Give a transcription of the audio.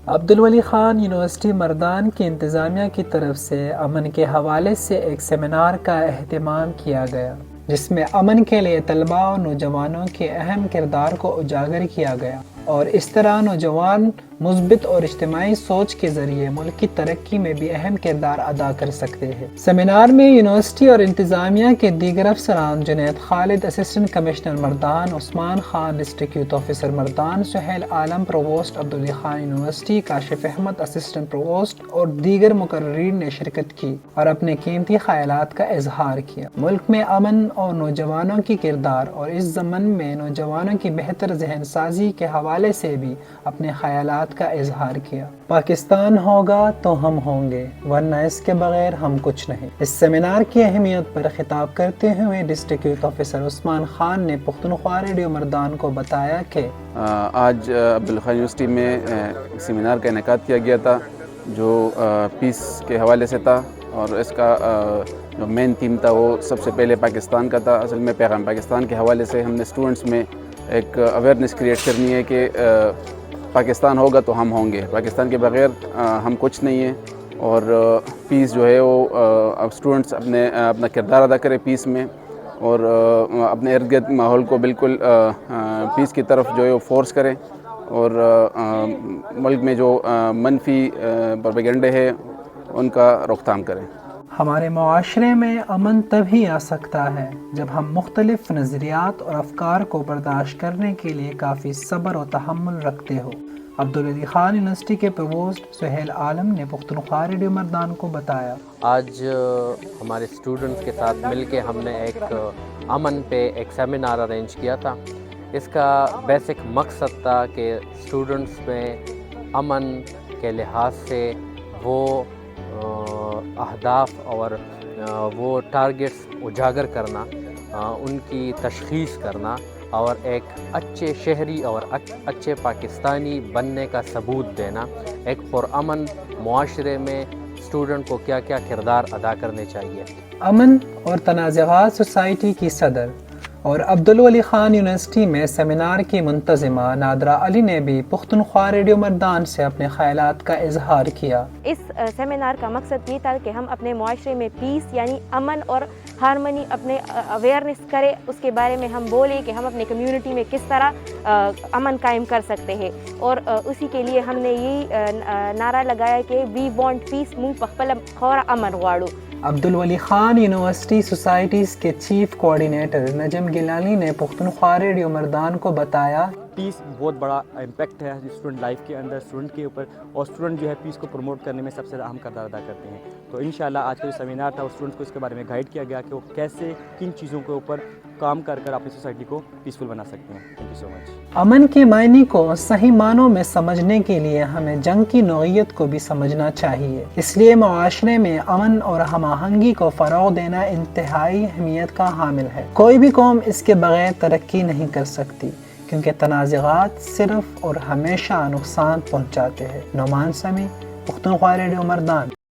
Abdul Wali Khan university مردان کی انتظامیہ کی طرف سے امن کے حوالے سے ایک سیمینار کا اہتمام کیا گیا، جس میں امن کے لیے طلباء اور نوجوانوں کے اہم کردار کو اجاگر کیا گیا اور اس طرح نوجوان مثبت اور اجتماعی سوچ کے ذریعے ملک کی ترقی میں بھی اہم کردار ادا کر سکتے ہیں۔ سیمینار میں یونیورسٹی اور انتظامیہ کے دیگر افسران Junaid Khalid assistant commissioner Mardan, Usman Khan district youth officer Mardan, Sohail Alam provost Abdul Wali Khan university, Kashif Ahmad assistant provost اور دیگر مقررین نے شرکت کی اور اپنے قیمتی خیالات کا اظہار کیا۔ ملک میں امن اور نوجوانوں کی کردار اور اس ضمن میں نوجوانوں کی بہتر ذہن سازی کے حوالے سے بھی اپنے خیالات کا اظہار کیا۔ پاکستان ہوگا تو ہم ہوں گے، ورنہ اس کے بغیر ہم کچھ نہیں۔ اس سیمینار کی اہمیت پر خطاب کرتے ہوئے ڈسٹرکٹ یوتھ آفیسر عثمان خان نے پختونخوا ریڈیو مردان کو بتایا کہ آج عبدالولی خان یونیورسٹی میں سیمینار کا انعقاد کیا گیا تھا جو پیس کے حوالے سے تھا، اور اس کا جو مین تھیم تھا وہ سب سے پہلے پاکستان کا تھا۔ اصل میں پیغام پاکستان کے حوالے سے ہم نے اسٹوڈنٹس میں ایک اویئرنیس کریٹ کرنی ہے کہ پاکستان ہوگا تو ہم ہوں گے، پاکستان کے بغیر ہم کچھ نہیں ہیں، اور پیس جو ہے وہ اسٹوڈنٹس اپنا کردار ادا کرے پیس میں، اور اپنے ارد گرد ماحول کو بالکل پیس کی طرف جو ہے وہ فورس کریں، اور ملک میں جو منفی پروپیگنڈے ہے ان کا روک تھام کریں۔ ہمارے معاشرے میں امن تبھی آ سکتا ہے جب ہم مختلف نظریات اور افکار کو برداشت کرنے کے لیے کافی صبر و تحمل رکھتے ہو۔ عبدالولی خان یونیورسٹی کے پرووسٹ سہیل عالم نے پختونخوا ریڈیو مردان کو بتایا، آج ہمارے اسٹوڈنٹس کے ساتھ مل کے ہم نے ایک امن پہ ایک سیمینار ارینج کیا تھا۔ اس کا بیسک مقصد تھا کہ اسٹوڈنٹس میں امن کے لحاظ سے وہ اہداف اور وہ ٹارگٹس اجاگر کرنا، ان کی تشخیص کرنا، اور ایک اچھے شہری اور اچھے پاکستانی بننے کا ثبوت دینا۔ ایک پرامن معاشرے میں اسٹوڈنٹ کو کیا کیا کردار ادا کرنے چاہیے۔ امن اور تنازعات سوسائٹی کی صدر اور عبدالولی خان یونیورسٹی میں سیمینار کی منتظمہ نادرہ علی نے بھی پختونخوا ریڈیو مردان سے اپنے خیالات کا اظہار کیا۔ اس سیمینار کا مقصد یہ تھا کہ ہم اپنے معاشرے میں پیس یعنی امن اور ہارمنی اپنے اویئرنیس کرے، اس کے بارے میں ہم بولیں کہ ہم اپنے کمیونٹی میں کس طرح امن قائم کر سکتے ہیں، اور اسی کے لیے ہم نے یہ نعرہ لگایا کہ وی وانٹ پیس منگ پخپل خور امن غواړو۔ عبدالولی خان یونیورسٹی سوسائٹیز کے چیف کوارڈینیٹر نجم گیلانی نے پختونخوا ریڈیو مردان کو بتایا، پیس بہت بڑا امپیکٹ ہے اسٹوڈنٹ لائف کے اندر، اسٹوڈنٹ کے اوپر، اور اسٹوڈنٹ جو ہے پیس کو پروموٹ کرنے میں سب سے اہم کردار ادا کرتے ہیں۔ تو انشاءاللہ آج کا جو سیمینار تھا وہ اسٹوڈنٹس کو اس کے بارے میں گائیڈ کیا گیا کہ وہ کیسے کن چیزوں کے اوپر کام کر اپنی سوسائٹی کو پیسفل بنا سکتے ہیں۔ تھینک یو سو مچ۔ امن کے معنی کو صحیح معنوں میں سمجھنے کے لیے ہمیں جنگ کی نوعیت کو بھی سمجھنا چاہیے، اس لیے معاشرے میں امن اور ہم آہنگی کو فروغ دینا انتہائی اہمیت کا حامل ہے۔ کوئی بھی قوم اس کے بغیر ترقی نہیں کر سکتی، کیونکہ تنازعات صرف اور ہمیشہ نقصان پہنچاتے ہیں۔ نعمان سمیع، پختونخوا ریڈیو مردان۔